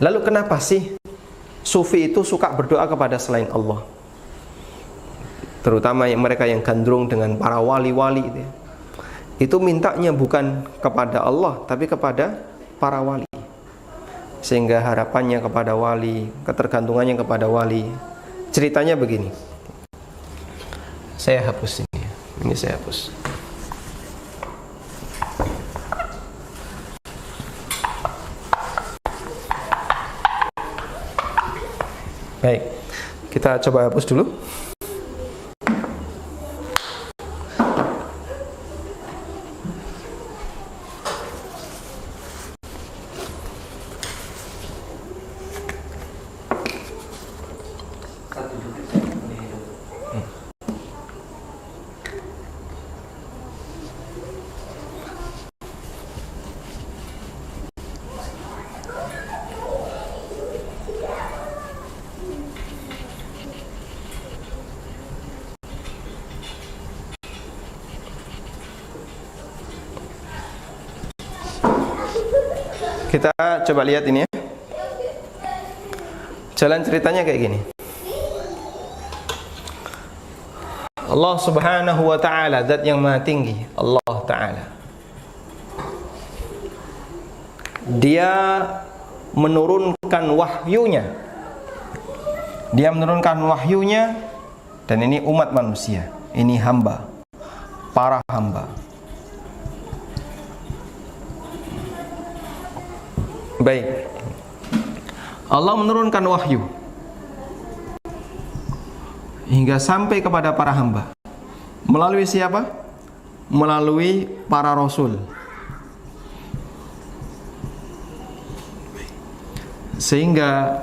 Lalu kenapa sih sufi itu suka berdoa kepada selain Allah? Terutama mereka yang gandrung dengan para wali-wali itu, itu mintanya bukan kepada Allah tapi kepada para wali, sehingga harapannya kepada wali, ketergantungannya kepada wali. Ceritanya begini, saya hapus ini saya hapus. Baik, kita coba hapus dulu. Kita coba lihat ini ya. Jalan ceritanya kayak gini. Allah Subhanahu wa ta'ala, zat yang maha tinggi, Allah ta'ala, Dia menurunkan wahyunya. Dia menurunkan wahyunya, dan ini umat manusia, ini hamba, para hamba. Baik, Allah menurunkan wahyu hingga sampai kepada para hamba. Melalui siapa? Melalui para rasul. Sehingga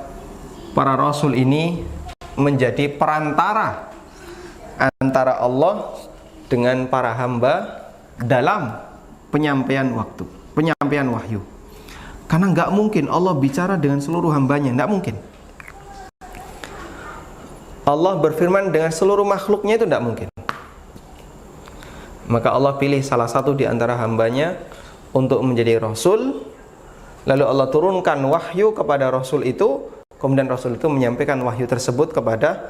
para rasul ini menjadi perantara antara Allah dengan para hamba dalam penyampaian wahyu. Karena nggak mungkin Allah bicara dengan seluruh hambanya, nggak mungkin. Allah berfirman dengan seluruh makhluknya, itu nggak mungkin. Maka Allah pilih salah satu di antara hambanya untuk menjadi rasul. Lalu Allah turunkan wahyu kepada rasul itu, kemudian rasul itu menyampaikan wahyu tersebut kepada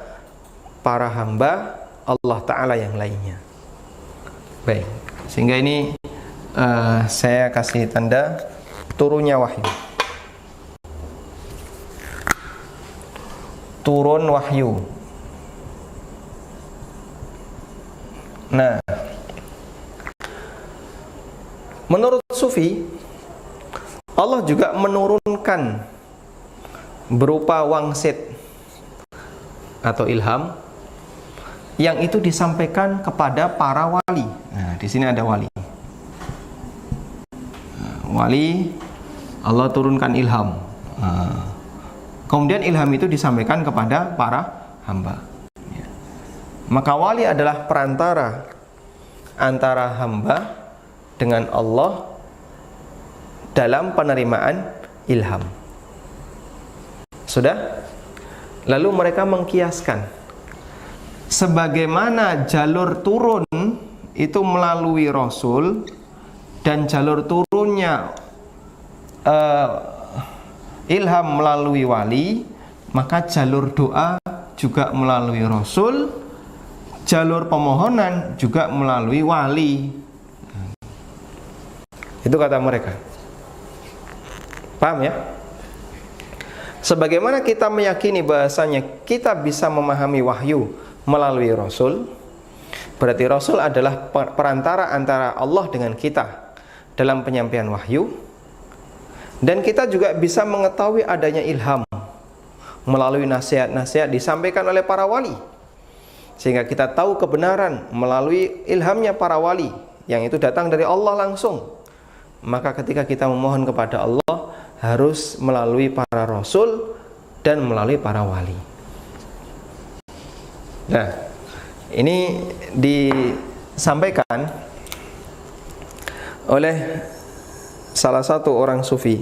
para hamba Allah Ta'ala yang lainnya. Baik, sehingga ini saya kasih tanda turunnya wahyu. Turun wahyu. Nah, menurut sufi, Allah juga menurunkan berupa wangsit atau ilham yang itu disampaikan kepada para wali. Nah, di sini ada wali. Wali, Allah turunkan ilham. Kemudian ilham itu disampaikan kepada para hamba. Maka wali adalah perantara antara hamba dengan Allah dalam penerimaan ilham. Sudah? Lalu mereka mengkiaskan, sebagaimana jalur turun itu melalui rasul, dan jalur turunnya ilham melalui wali, maka jalur doa juga melalui rasul, jalur pemohonan juga melalui wali. Itu kata mereka. Paham ya? Sebagaimana kita meyakini bahasanya kita bisa memahami wahyu melalui rasul, berarti rasul adalah perantara antara Allah dengan kita dalam penyampaian wahyu. Dan kita juga bisa mengetahui adanya ilham melalui nasihat-nasihat disampaikan oleh para wali, sehingga kita tahu kebenaran melalui ilhamnya para wali yang itu datang dari Allah langsung. Maka ketika kita memohon kepada Allah harus melalui para rasul dan melalui para wali. Nah, ini disampaikan oleh salah satu orang sufi,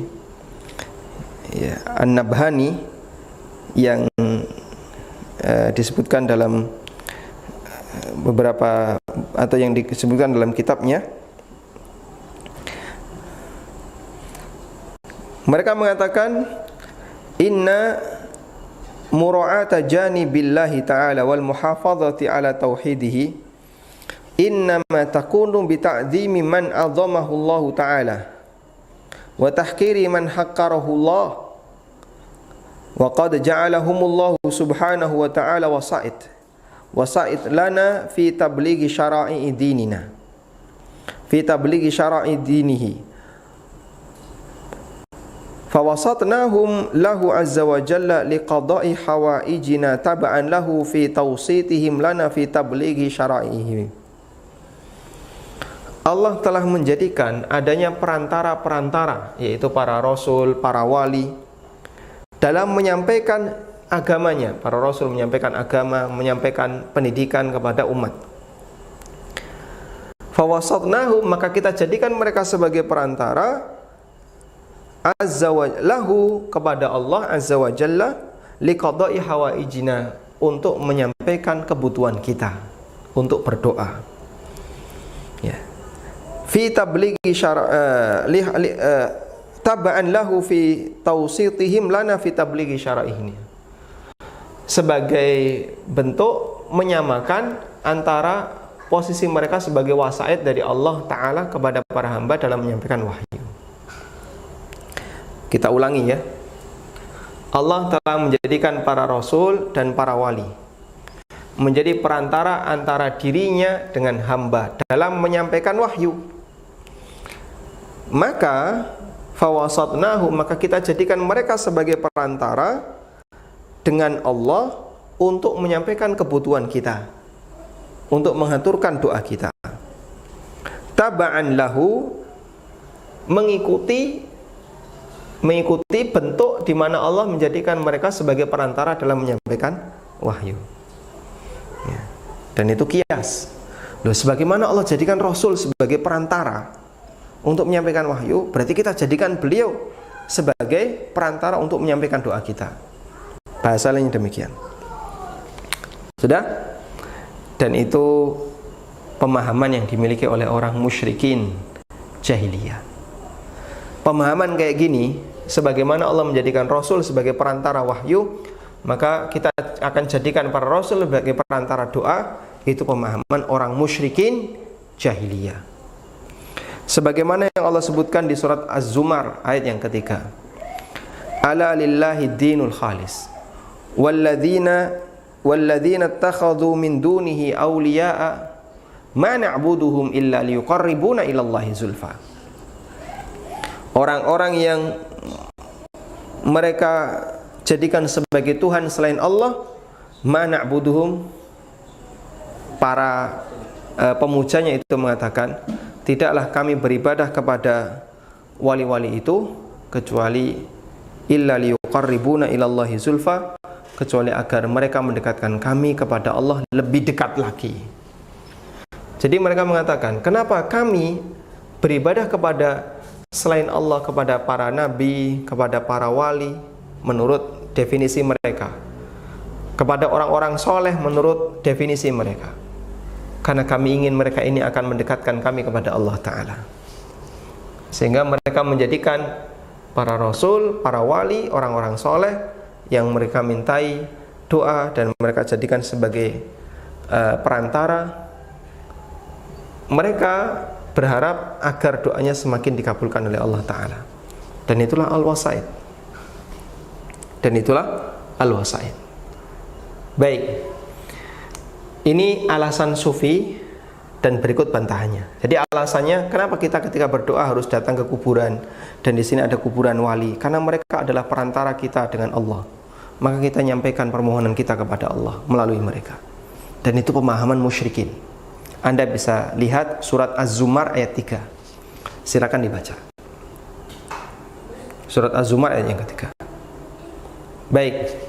ya, An-Nabhani, yang disebutkan dalam beberapa, atau yang disebutkan dalam kitabnya. Mereka mengatakan Inna mura'ata janibillahi ta'ala wal muhafazati ala tauhidihi innama takunu bi ta'zimi man 'azamahu Allah ta'ala wa tahkiri man haqqarahu Allah wa qad ja'alahumullahu subhanahu wa ta'ala wasa'id lana fi tablighi syara'i dinina fi tablighi syara'i dinihi fawasatnahum lahu azza wa jalla liqada'i hawaijina tab'an lahu fi tawsitihim lana fi tablighi syara'ihi. Allah telah menjadikan adanya perantara-perantara, yaitu para rasul, para wali, dalam menyampaikan agamanya. Para rasul menyampaikan agama, menyampaikan pendidikan kepada umat. Fawasatnahum, maka kita jadikan mereka sebagai perantara azza wa lahu kepada Allah azza wa jalla liqada'i hawaijina, untuk menyampaikan kebutuhan kita, untuk berdoa. Ya. Fi tablighi tab'an lahu fi tawsitihim lana fi tablighi syara'ihi, sebagai bentuk menyamakan antara posisi mereka sebagai wasaid dari Allah Ta'ala kepada para hamba dalam menyampaikan wahyu. Kita ulangi ya. Allah telah menjadikan para rasul dan para wali menjadi perantara antara dirinya dengan hamba dalam menyampaikan wahyu. Maka fawasatnahu, maka kita jadikan mereka sebagai perantara dengan Allah untuk menyampaikan kebutuhan kita, untuk mengaturkan doa kita. Taba'an lahu, mengikuti bentuk di mana Allah menjadikan mereka sebagai perantara dalam menyampaikan wahyu. Ya. Dan itu kias. Loh, sebagaimana Allah jadikan Rasul sebagai perantara untuk menyampaikan wahyu, berarti kita jadikan beliau sebagai perantara untuk menyampaikan doa kita. Bahasa lainnya demikian. Sudah? Dan itu pemahaman yang dimiliki oleh orang musyrikin jahiliyah. Pemahaman kayak gini, sebagaimana Allah menjadikan Rasul sebagai perantara wahyu, maka kita akan jadikan para Rasul sebagai perantara doa. Itu pemahaman orang musyrikin jahiliyah. Sebagaimana yang Allah sebutkan di surat Az-Zumar ayat yang ketiga. Ala lillahi dinul khalis walladzina ittakhadhu min dunihi awliya'a ma na'buduhum illa liyuqarribuna ilallahi zulfa. Orang-orang yang mereka jadikan sebagai Tuhan selain Allah, ma na'buduhum, para pemujanya itu mengatakan, tidaklah kami beribadah kepada wali-wali itu kecuali illa liyuqarribuna ilallahi zulfa, kecuali agar mereka mendekatkan kami kepada Allah lebih dekat lagi. Jadi mereka mengatakan, kenapa kami beribadah kepada selain Allah, kepada para nabi, kepada para wali menurut definisi mereka, kepada orang-orang soleh menurut definisi mereka, karena kami ingin mereka ini akan mendekatkan kami kepada Allah Ta'ala. Sehingga mereka menjadikan para rasul, para wali, orang-orang soleh yang mereka mintai doa dan mereka jadikan sebagai perantara. Mereka berharap agar doanya semakin dikabulkan oleh Allah Ta'ala. Dan itulah al-wasaid. Baik, ini alasan sufi dan berikut bantahannya. Jadi alasannya kenapa kita ketika berdoa harus datang ke kuburan, dan di sini ada kuburan wali, karena mereka adalah perantara kita dengan Allah. Maka kita nyampaikan permohonan kita kepada Allah melalui mereka. Dan itu pemahaman musyrikin. Anda bisa lihat surat Az-Zumar ayat 3. Silakan dibaca. Surat Az-Zumar ayat yang ketiga. Baik.